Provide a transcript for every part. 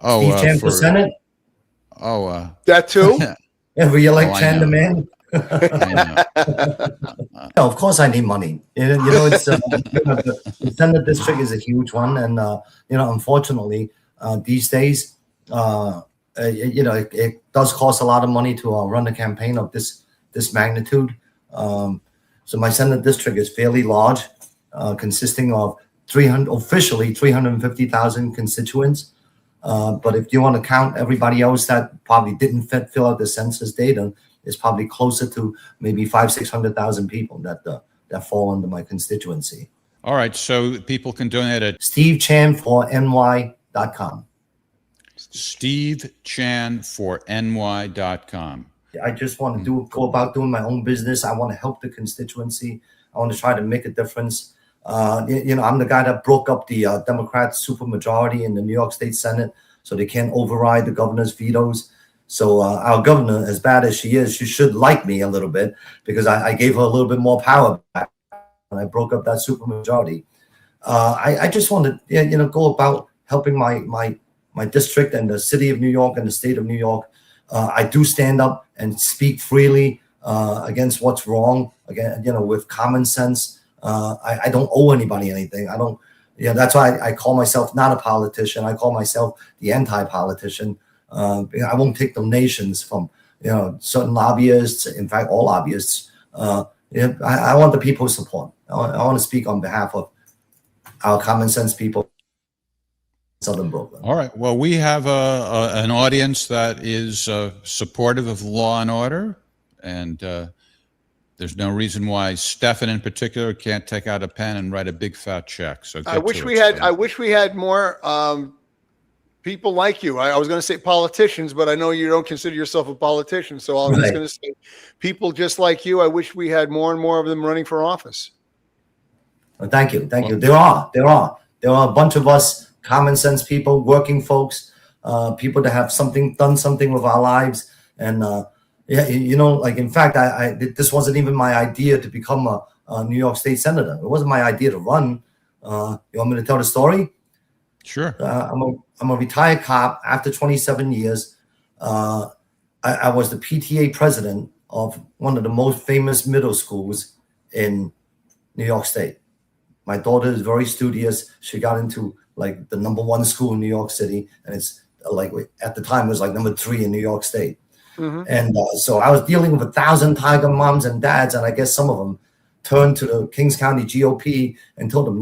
Oh, Steve Chan for Senate. Oh, that too. Yeah, we elect I Chan the know. man. I know. No, of course I need money. It's the Senate district is a huge one, and unfortunately, these days, it does cost a lot of money to run a campaign of this magnitude. So my Senate district is fairly large, consisting of officially 350,000 constituents. But if you want to count everybody else that probably didn't fill out the census data, it's probably closer to maybe 500,000-600,000 people that fall under my constituency. All right, so people can donate at SteveChanForNY.com. SteveChanForNY.com. I just want to go about doing my own business. I want to help the constituency. I want to try to make a difference. I'm the guy that broke up the Democrat supermajority in the New York State Senate, so they can't override the governor's vetoes. So our governor, as bad as she is, she should like me a little bit, because I gave her a little bit more power back when I broke up that supermajority. I just want to go about helping my district and the city of New York and the state of New York. I do stand up and speak freely against what's wrong, again, with common sense. I don't owe anybody anything. I don't. That's why I call myself not a politician. I call myself the anti-politician. I won't take donations from certain lobbyists. In fact, all lobbyists. I want the people's support. I want to speak on behalf of our common sense people. Southern Brooklyn. All right. Well, we have an audience that is supportive of law and order, and there's no reason why Stefan in particular can't take out a pen and write a big fat check. So I wish we had more people like you. I was going to say politicians, but I know you don't consider yourself a politician, so I'm just going to say people just like you. I wish we had more and more of them running for office. Well, thank you. There are a bunch of us. Common sense people, working folks, people that have done something with our lives. And, in fact, this wasn't even my idea to become a New York State Senator. It wasn't my idea to run. You want me to tell the story? Sure. I'm a retired cop. After 27 years, I was the PTA president of one of the most famous middle schools in New York State. My daughter is very studious. She got into the #1 school in New York City, and it's at the time it was #3 in New York State. Mm-hmm. And so I was dealing with 1,000 Tiger moms and dads, and I guess some of them turned to the Kings County GOP and told them,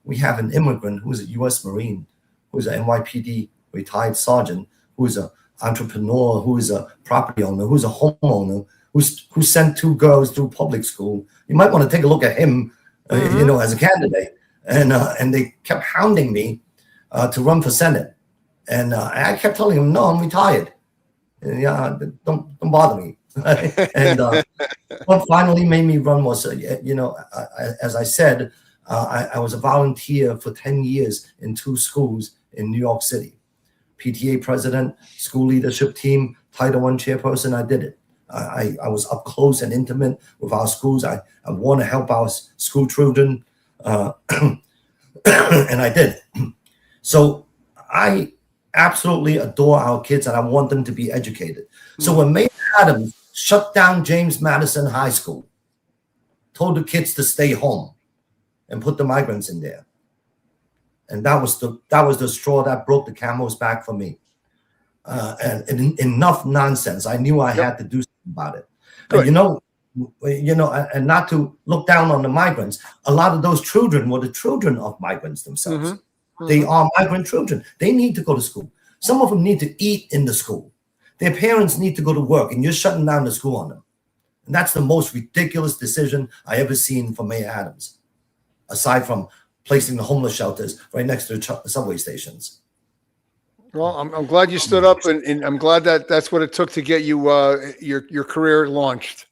we have an immigrant who's a U.S. Marine, who's an NYPD retired sergeant, who's an entrepreneur, who's a property owner, who's a homeowner, who sent 2 girls through public school. You might want to take a look at him, as a candidate. And they kept hounding me to run for Senate, and I kept telling them, no, I'm retired. Don't bother me. And what finally made me run was, as I said, I was a volunteer for 10 years in 2 schools in New York City. PTA president, school leadership team, Title I chairperson. I did it. I was up close and intimate with our schools. I want to help our school children. And I did. So I absolutely adore our kids, and I want them to be educated. So when Mayor Adams shut down James Madison High School, told the kids to stay home, and put the migrants in there, and that was the straw that broke the camel's back for me. And enough nonsense. I knew I had to do something about it. But and not to look down on the migrants. A lot of those children were the children of migrants themselves. Mm-hmm. Mm-hmm. They are migrant children. They need to go to school. Some of them need to eat in the school. Their parents need to go to work, and you're shutting down the school on them. And that's the most ridiculous decision I ever seen from Mayor Adams, aside from placing the homeless shelters right next to the subway stations. Well, I'm glad you stood up, and I'm glad that's what it took to get you your career launched.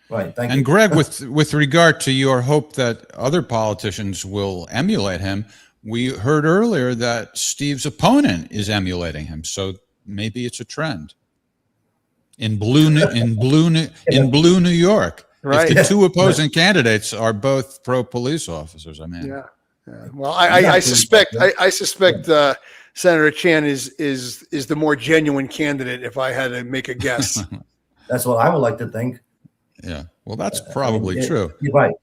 Right. Thank you. And Greg, with regard to your hope that other politicians will emulate him, we heard earlier that Steve's opponent is emulating him. So maybe it's a trend in blue New York. Right. If the 2 opposing candidates are both pro police officers, I mean. Yeah. Well, I suspect Senator Chan is the more genuine candidate, if I had to make a guess. That's what I would like to think. Yeah. Well, that's probably I mean, true. You're right.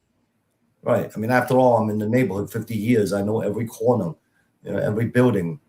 Right. I mean, after all, I'm in the neighborhood 50 years. I know every corner, every building.